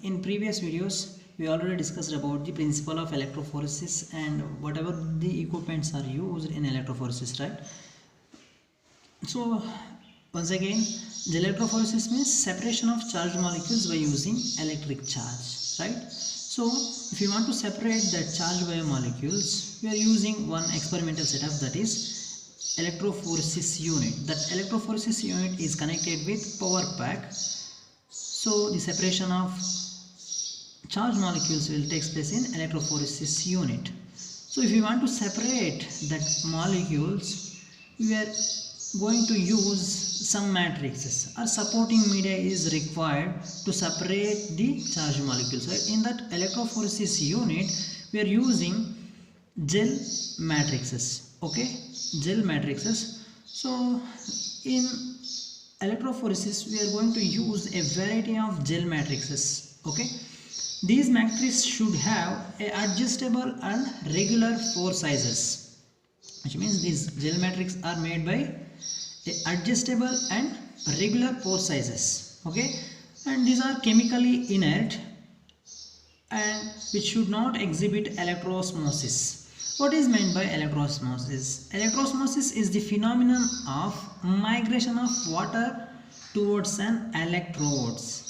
In previous videos, we already discussed about the principle of electrophoresis and whatever the equipments are used in electrophoresis, right? So, once again, the electrophoresis means separation of charged molecules by using electric charge, right? So, if you want to separate that charged biomolecules, we are using one experimental setup, that is electrophoresis unit. That electrophoresis unit is connected with power pack. So, the separation of charged molecules will take place in electrophoresis unit. So if you want to separate that molecules, we are going to use some matrices or supporting media is required to separate the charged molecules. So in that electrophoresis unit, we are using gel matrices. Okay, gel matrices. So in electrophoresis, we are going to use a variety of gel matrices. Okay, these matrices should have a adjustable and regular pore sizes, which means these gel matrices are made by a adjustable and regular pore sizes. Okay, and these are chemically inert and which should not exhibit electroosmosis. What is meant by electroosmosis? Electroosmosis is the phenomenon of migration of water towards an electrodes.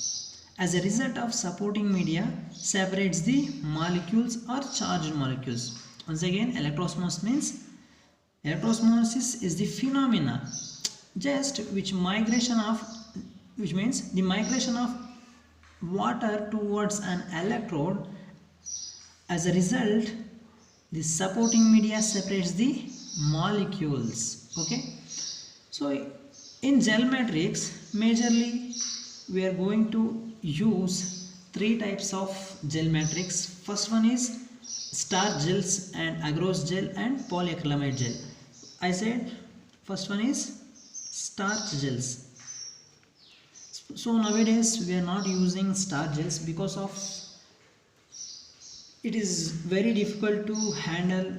As a result of supporting media separates the molecules or charged molecules. Once again, electroosmosis is the phenomena which means the migration of water towards an electrode. As a result, the supporting media separates the molecules. Okay, so in gel matrix, majorly we are going to use three types of gel matrix. First one is starch gels and agarose gel and polyacrylamide gel. I said first one is starch gels. So nowadays we are not using starch gels because of it is very difficult to handle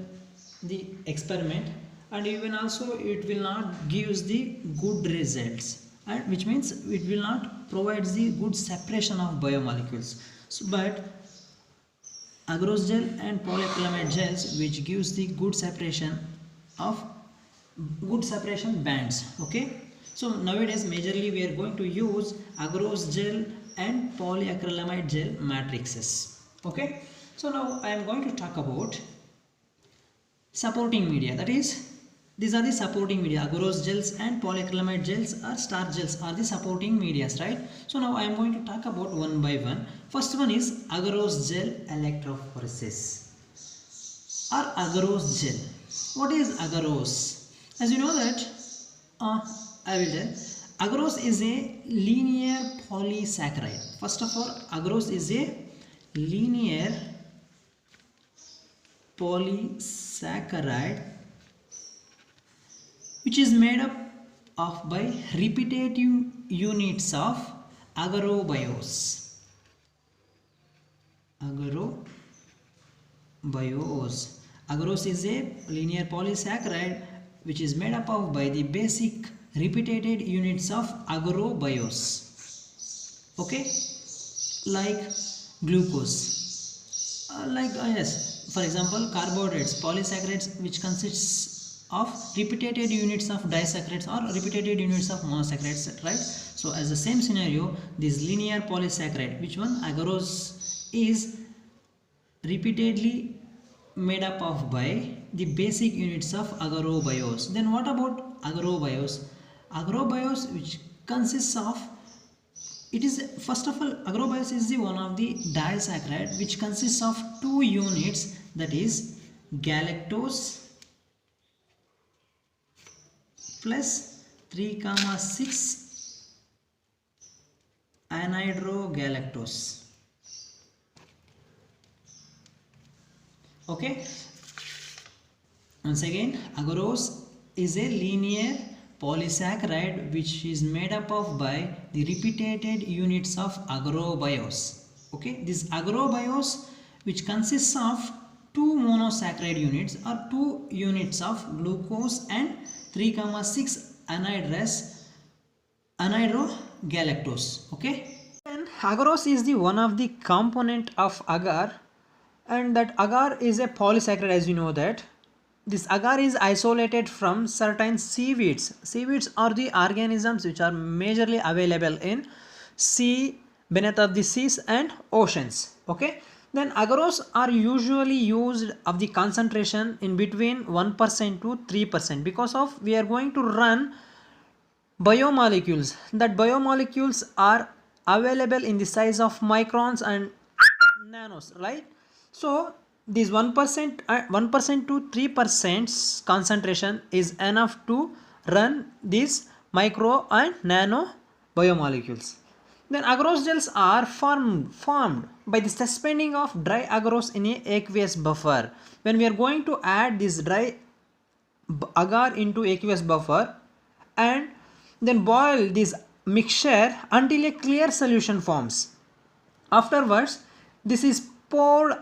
the experiment, and even also it will not gives the good results, and which means it will not provide the good separation of biomolecules. So, but agarose gel and polyacrylamide gels which gives the good separation bands. Okay, so nowadays majorly we are going to use agarose gel and polyacrylamide gel matrices. Okay, so now I am going to talk about supporting media, that is these are the supporting media. Agarose gels and polyacrylamide gels or starch gels are the supporting medias, right? So now I am going to talk about one by one. First one is agarose gel electrophoresis or agarose gel. What is agarose? As you know that I will tell. Agarose is a linear polysaccharide. First of all, agarose is a linear polysaccharide which is made up of by repetitive units of agarose. Agarose is a linear polysaccharide which is made up of by the basic repeated units of agarose. Okay, like glucose, yes, for example carbohydrates, polysaccharides which consists of repeated units of disaccharides or repeated units of monosaccharides, right? So as the same scenario, this linear polysaccharide, which one, agarose, is repeatedly made up of by the basic units of agarose. Then what about agarose? Agarose which consists of, it is first of all, agarose is the one of the disaccharide which consists of two units, that is galactose plus 3,6 anhydrogalactose. Okay, once again, agarose is a linear polysaccharide which is made up of by the repeated units of agarose. Okay, this agarose which consists of two monosaccharide units or two units of glucose and 3,6 anhydrogalactose. Okay, Then agarose is the one of the component of agar, and that agar is a polysaccharide, as you know that. This agar is isolated from certain seaweeds. Seaweeds are the organisms which are majorly available in sea, beneath of the seas and oceans. Okay. Then agarose are usually used of the concentration in between 1% to 3%, because of we are going to run biomolecules. That biomolecules are available in the size of microns and nanos, right? So this 1% to 3% concentration is enough to run these micro and nano biomolecules. Then agarose gels are formed by the suspending of dry agarose in a aqueous buffer. When we are going to add this dry agar into aqueous buffer and then boil this mixture until a clear solution forms. Afterwards, this is poured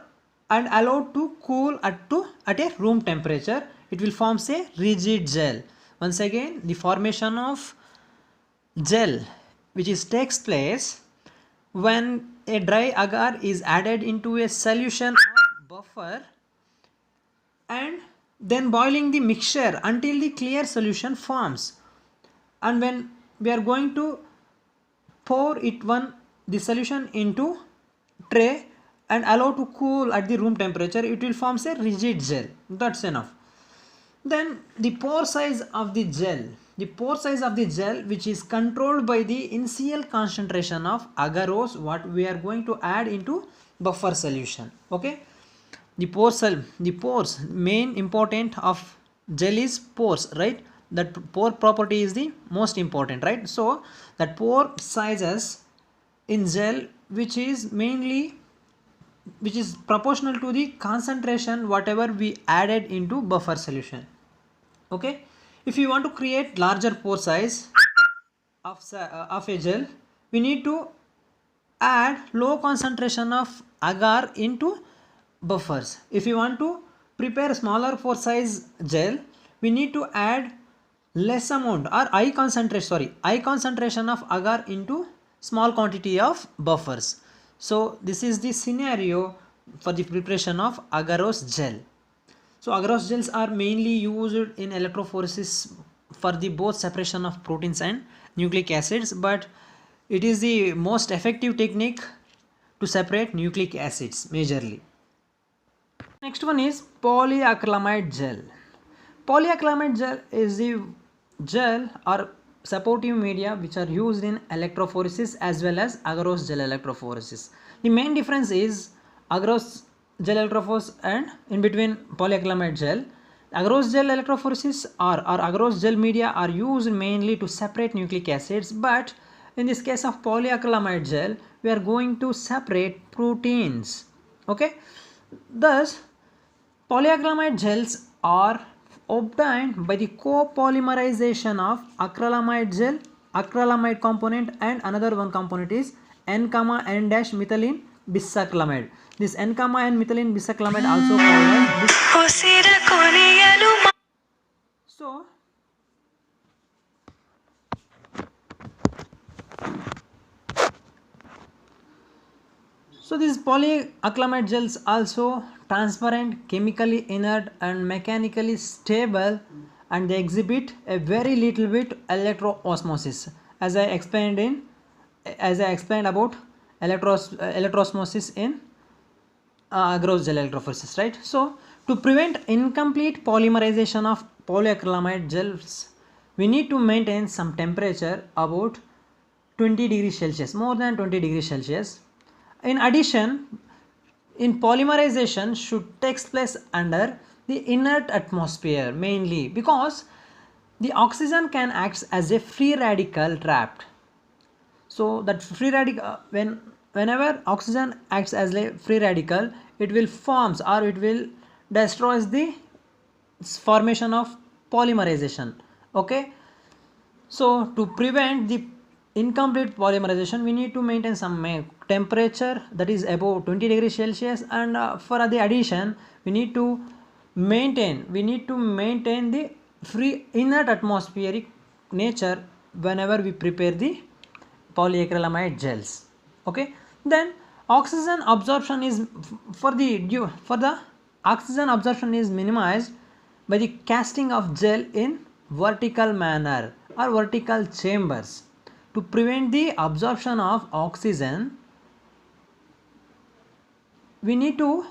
and allowed to cool at a room temperature. It will form a rigid gel. Once again, the formation of gel which takes place when a dry agar is added into a solution of buffer and then boiling the mixture until the clear solution forms. And when we are going to pour the solution into tray and allow to cool at the room temperature, it will form a rigid gel. That's enough. Then the pore size of the gel, which is controlled by the initial concentration of agarose what we are going to add into buffer solution. Okay, the pores main important of gel is pores, right? That pore property is the most important, right? So that pore sizes in gel which is proportional to the concentration whatever we added into buffer solution. Okay, if you want to create larger pore size of a gel, we need to add low concentration of agar into buffers. If you want to prepare smaller pore size gel, we need to add less amount or high concentration of agar into small quantity of buffers. So this is the scenario for the preparation of agarose gel. So agarose gels are mainly used in electrophoresis for the both separation of proteins and nucleic acids, but it is the most effective technique to separate nucleic acids majorly. Next one is polyacrylamide gel. Polyacrylamide gel is the gel or supportive media which are used in electrophoresis as well as agarose gel electrophoresis. The main difference is agarose gel electrophoresis and in between polyacrylamide gel. Agarose gel electrophoresis or agarose gel media are used mainly to separate nucleic acids, but in this case of polyacrylamide gel we are going to separate proteins. Okay, thus polyacrylamide gels are obtained by the copolymerization of acrylamide gel, acrylamide component, and another one component is N-N-methylene bisacrylamide. This N-N-methylene bisacrylamide also called as So these polyacrylamide gels also transparent, chemically inert and mechanically stable, and they exhibit a very little bit electroosmosis, as I explained about electroosmosis in agarose gel electrophoresis, right? So to prevent incomplete polymerization of polyacrylamide gels, we need to maintain some temperature about 20 degrees Celsius, more than 20 degrees Celsius. In addition, in polymerization should take place under the inert atmosphere mainly because the oxygen can act as a free radical trapped. So that free radical whenever oxygen acts as a free radical, it will forms or it will destroys the formation of polymerization. Okay, so to prevent the incomplete polymerization we need to maintain some temperature that is above 20 degrees Celsius, and for the addition we need to maintain the free inert atmospheric nature whenever we prepare the polyacrylamide gels. Okay, then oxygen absorption is for the oxygen absorption is minimized by the casting of gel in vertical manner or vertical chambers. To prevent the absorption of oxygen, we need to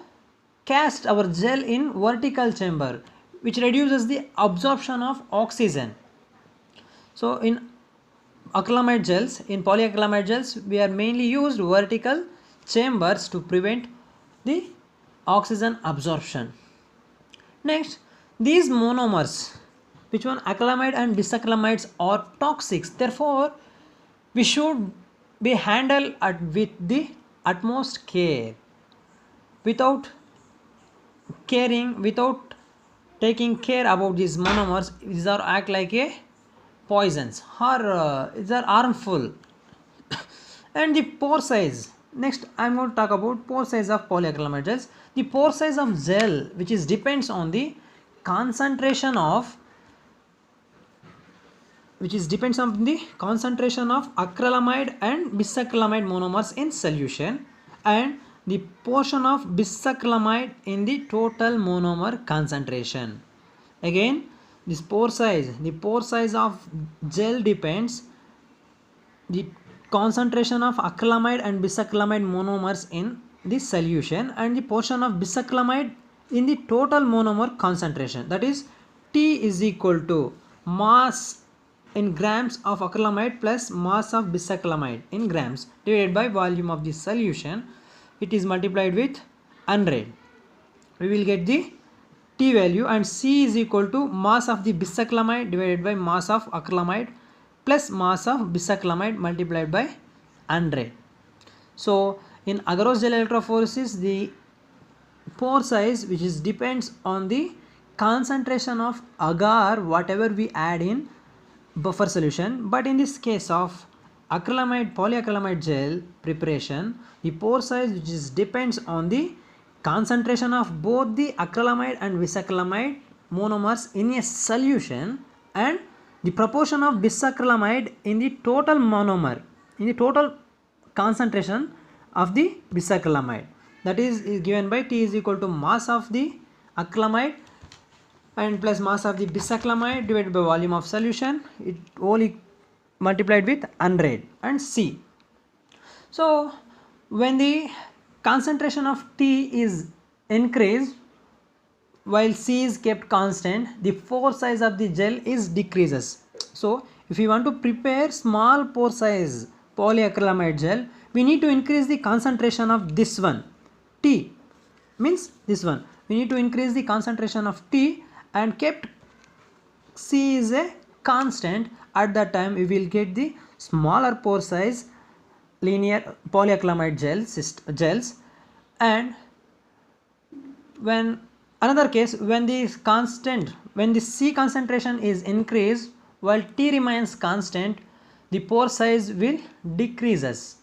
cast our gel in vertical chamber, which reduces the absorption of oxygen. So in acrylamide gels, in polyacrylamide gels, we are mainly used vertical chambers to prevent the oxygen absorption. Next, these monomers, which one, acrylamide and bisacrylamides, are toxic. Therefore, we should be handled with the utmost care. Without taking care about these monomers, these are act like a poisons or these are harmful. And the pore size, next I'm going to talk about pore size of polyacrylamide gels. The pore size of gel, which is depends on the concentration of acrylamide and bisacrylamide monomers in solution, and the portion of bisacrylamide in the total monomer concentration. Again, the pore size of gel depends the concentration of acrylamide and bisacrylamide monomers in the solution and the portion of bisacrylamide in the total monomer concentration. That is, T is equal to mass in grams of acrylamide plus mass of bisacrylamide in grams divided by volume of the solution. It is multiplied with 100. We will get the T value, and C is equal to mass of the bisacrylamide divided by mass of acrylamide plus mass of bisacrylamide multiplied by 100. So in agarose gel electrophoresis, the pore size, which is depends on the concentration of agar whatever we add in buffer solution, but in this case of polyacrylamide gel preparation, the pore size, which is depends on the concentration of both the acrylamide and bisacrylamide monomers in a solution and the proportion of bisacrylamide in the total monomer, in the total concentration of the bisacrylamide. That is given by T is equal to mass of the acrylamide and plus mass of the bisacrylamide divided by volume of solution. It only multiplied with 100, and C. So when the concentration of T is increased while C is kept constant, the pore size of the gel is decreases. So if you want to prepare small pore size polyacrylamide gel, we need to increase the concentration of this one, T, means this one. We need to increase the concentration of T and kept C is a constant. At that time we will get the smaller pore size linear polyacrylamide gels. And when another case, when the C concentration is increased while T remains constant, the pore size will decreases.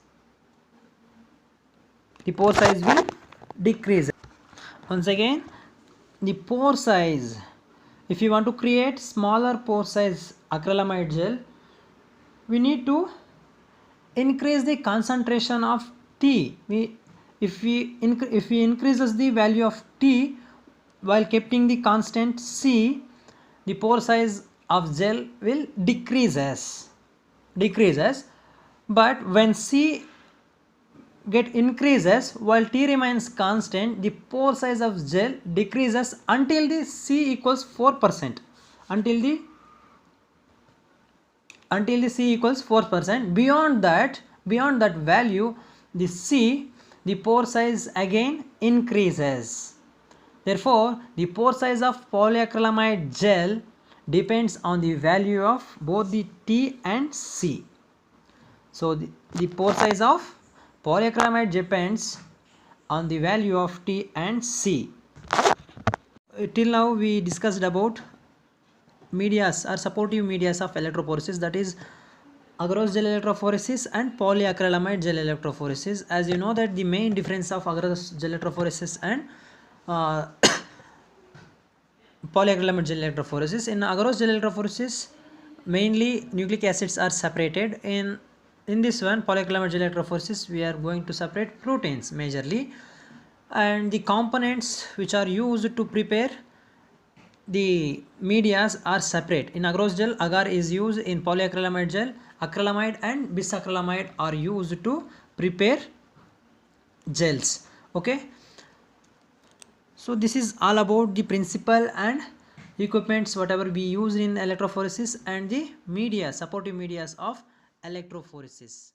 Once again, the pore size, if you want to create smaller pore size acrylamide gel, we need to increase the concentration of T. If we increases the value of T while keeping the constant C, the pore size of gel will decreases. But when C get increases while T remains constant, the pore size of gel decreases until the C equals 4%. Until the C equals 4%. Beyond that value, the pore size again increases. Therefore, the pore size of polyacrylamide gel depends on the value of both the T and C. So the pore size of polyacrylamide depends on the value of T and C. Till now we discussed about medias or supportive medias of electrophoresis, that is agarose gel electrophoresis and polyacrylamide gel electrophoresis. As you know that the main difference of agarose gel electrophoresis and polyacrylamide gel electrophoresis, in agarose gel electrophoresis mainly nucleic acids are separated. In in this one polyacrylamide gel electrophoresis we are going to separate proteins majorly, and the components which are used to prepare the medias are separate. In agarose gel, agar is used. In polyacrylamide gel, acrylamide and bisacrylamide are used to prepare gels. Okay, so this is all about the principle and equipments whatever we use in electrophoresis and the media, supportive medias of electrophoresis.